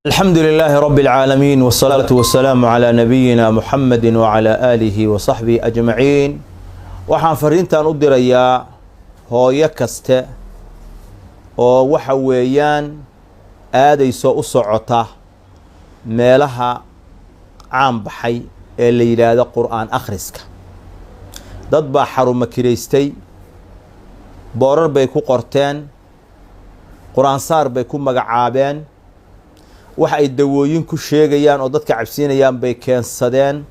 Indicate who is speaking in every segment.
Speaker 1: الحمد لله رب العالمين والصلاة والسلام على نبينا محمد وعلى آله وصحبه أجمعين. waxaan fariintan u dirayaa hooyo kaste oo waxa weeyaan aadayso u socota meelaha caan baxay ee la yiraahdo qur'aan akhriska. dad baa xarumo kireystay, boorar bay ku qorteen, qur'aan saar bay ku magacaabeen, waxa ay dawooyin ku sheegayaan oo dadka cabsiinayaan bay keensadeen,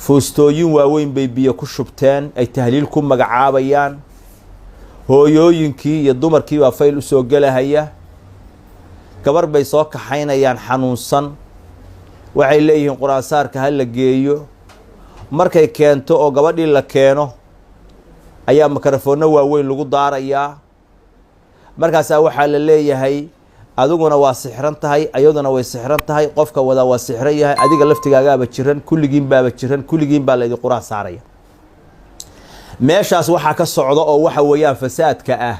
Speaker 1: foostooyin waaweyn bay biyo ku shubteen, ay tahliil ku magacaabayaan, hooyooyinkii iyo dumarkii baa fayl u soo gelahaya, gabar bay soo kaxaynayaan xanuunsan, waxay leeyihiin qur'aan saarka ha la geeyo. markay keento oo gabadhii la keeno ayaa makarafoonno waaweyn lagu daarayaa, markaasaa waxaa la leeyahay adiguna waa sixran tahay, ayaduna way sixran tahay, qofka wada waa sixran yahay, adiga laftigaagaaba jiran, kulligiin baaba jiran, kulligiin baa laydin quraan saaraya. meeshaas waxaa ka socda oo waxa weeyaan fasaadka ah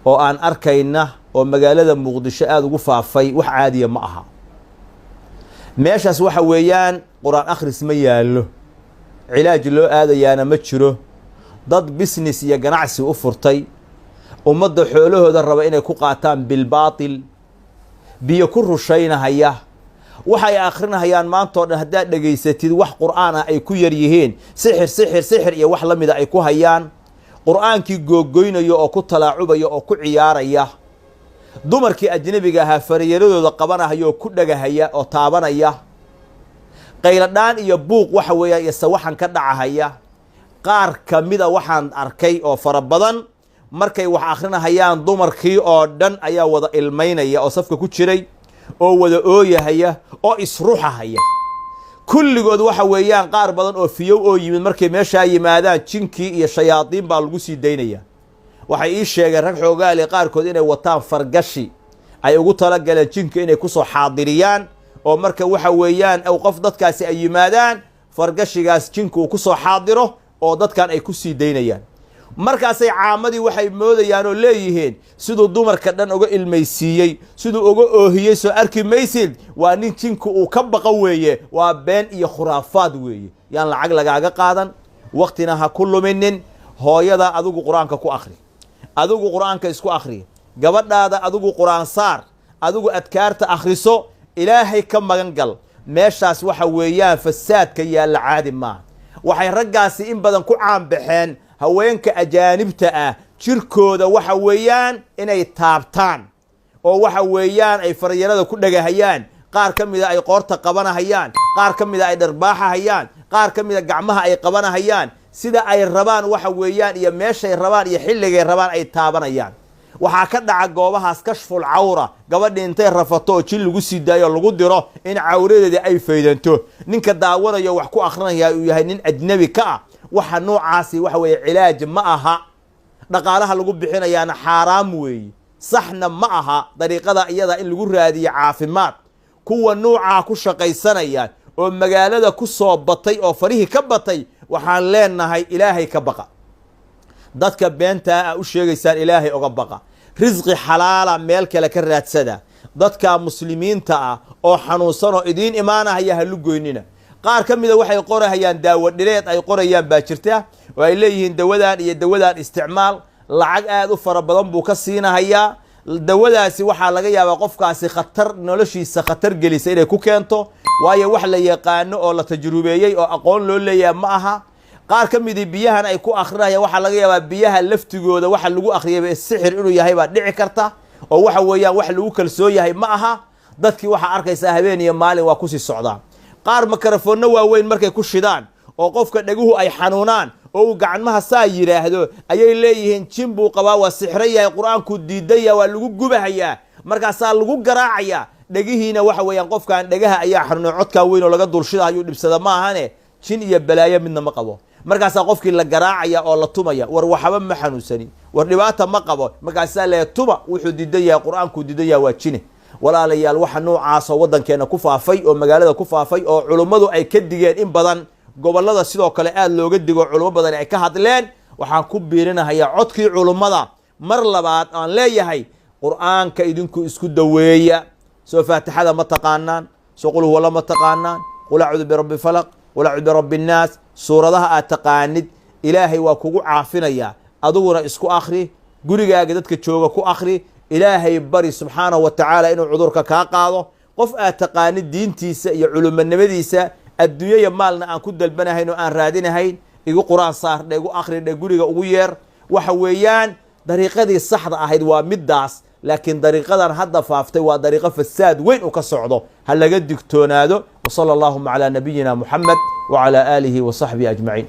Speaker 1: oo aan arkayna oo magaalada muqdisho aada ugu faafay, wax caadiya ma aha. meeshaas waxa weeyaan quraan akhris ma yaallo, cilaaj loo aadayaana ma jiro, dad business iyo ganacsi u furtay, ummadda xoolahooda raba inay ku qaataan bilbaatil, biyo ku rushaynahaya, waxay akhrinahayaan maantoo dhan haddaad dhegaysatid wax qur'aan ah ay ku yar yihiin, sixir iyo wax la mida ay ku hayaan, qur'aankii googoynaya oo ku talaacubaya oo ku ciyaaraya, dumarkii ajnabiga ahaa farayaradooda qabanahaya oo ku dhagahaya oo taabanaya, qayladhaan iyo buuq waxa weeyaan iyo sawaxan ka dhacahaya. qaar ka mida waxaan arkay oo fara badan markay wax akhrinahayaan dumarkii oo dhan ayaa wada ilmaynaya oo safka ku jiray oo wada ooyahaya oo isruxahaya. kulligood waxa weeyaan qaar badan oo fiyow oo yimid markay meeshaa yimaadaan jinkii iyo shayaadiin baa lagu sii daynaya. waxay ii sheegeen rag xoogaali qaarkood inay wataan fargashi ay ugu talagaleen jinka inay kusoo xaadiriyaan, oo marka waxa weeyaan qof dadkaasi ay yimaadaan fargashigaas jinka uu kusoo xaadiro oo dadkan ay ku sii daynayaan. markaasay caamadii waxay moodayaan oo leeyihiin siduu dumarka dhan uga ilmaysiiyey, siduu uga oohiyey soo arki maysid, waa nin jinku uu ka baqa weeye, waa been iyo khuraafaad weeye. yaan lacag lagaaga qaadan, waqtina ha ku luminin. hooyada adigu qur-aanka ku akhri, adigu qur-aanka isku akhri, gabadhaada adigu qur-aan saar, adigu adkaarta akhriso, ilaahay ka magan gal. meeshaas waxa weeyaan fasaadka yaalla caadi maaha. waxay raggaasi in badan ku caanbaxeen haweenka ajaanibta ah jirkooda waxa weeyaan inay taabtaan oo waxa weeyaan ay farayarada ku dhagahayaan, qaar ka mida ay qoorta qabanahayaan, qaar ka mida ay dharbaaxahayaan, qaar ka mida gacmaha ay qabanahayaan, sida ay rabaan waxa weeyaan iyo meeshay rabaan iyo xilligay rabaan ay taabanayaan. waxaa ka dhaca goobahaas kashful cawra, gabadhi intay rafato oo jin lagu sii daayo lagu diro in cawradeedii ay faydanto, ninka daawanayo wax ku akrinaya uu yahay nin ajnabi ka ah. waxa noocaasi waxa weeye cilaaj ma aha, dhaqaalaha lagu bixinayaana xaaraam weeye, saxna ma aha dariiqada iyada in lagu raadiyo caafimaad. kuwa nuucaa ku shaqaysanayaan oo magaalada ku soo batay oo farihii ka batay, waxaan leenahay ilaahay ka baqa. dadka beentaa u sheegaysaan ilaahay oga baqa, risqi xalaala meel kale ka raadsada. dadka muslimiinta ah oo xanuunsan oo idiin imaanahaya ha lugoynina. qaar ka mida waxay qorahayaan daawo dhireed ay qorayaan baa jirta oo ay leeyihiin dawadan iyo dawadan isticmaal, lacag aad u fara badan buu ka siinahayaa. dawadaasi waxaa laga yaabaa qofkaasi khatar, noloshiisa khatar gelisa inay ku keento, waayo wax la yaqaano oo la tajrubeeyey oo aqoon loo leeyahay ma aha. qaar ka midii biyahan ay ku akrinayaan waxaa laga yaabaa biyaha laftigooda waxa lagu akhriyay sixir inuu yahay baa dhici karta, oo waxa weeyaan wax lagu kalsoon yahay ma aha. dadkii waxaa arkaysaa habeen iyo maalin waa kusii socdaan. qaar makarafoonno waaweyn markay ku shidaan oo qofka dhaguhu ay xanuunaan oo uu gacmaha saa yidhaahdo ayay leeyihiin jin buu qabaa, waa sixran yahay, qur-aanku diidaya, waa lagu gubahayaa, markaasaa lagu garaacayaa. dhegihiina waxa weeyaan qofkan dhegaha ayaa xanuunay, codkaa weyn oo laga dulshida ayuu dhibsada ma ahane, jin iyo balaayo midna ma qabo. markaasaa qofkii la garaacaya oo la tumaya, war waxba ma xanuunsanin, war dhibaata ma qabo, markaasaa lee tuma, wuxuu diidan yahay, qur-aanku diidan yahay, waa jine. walaalayaal waxa noocaasoo waddankeena ku faafay oo magaalada ku faafay oo culummadu ay ka digeen in badan, gobollada sidoo kale aada looga digo, culummo badan ay ka hadleen. waxaan ku biirinahayaa codkii culummada mar labaad aan leeyahay, qur'aanka idinku isku daweeya, سو فاتحة ما تقانان سو قل هو الله ما تقانان قل أعوذ برب الفلق قل أعوذ برب الناس سورة ذا أتقاند إلهي وكو عافنا يا أدورنا إسكو آخري قولي قدتك تشوغا كو آخري إلهي بري سبحانه وتعالى إنه عذرك كاقاضو قف أتقاند دينتيسا يا علوم النبديسا الدنيا مالنا أن كد البناهين وأن رادينهين يقول قرآن صار يقول آخري يقول أغير وحويان طريقة دي الصحراء أهيد ومداس لكن طريقة هذا فافتي وطريقة فساد وين وكسعده هل قد دكتونادو وصلى اللهم على نبينا محمد وعلى آله وصحبه أجمعين.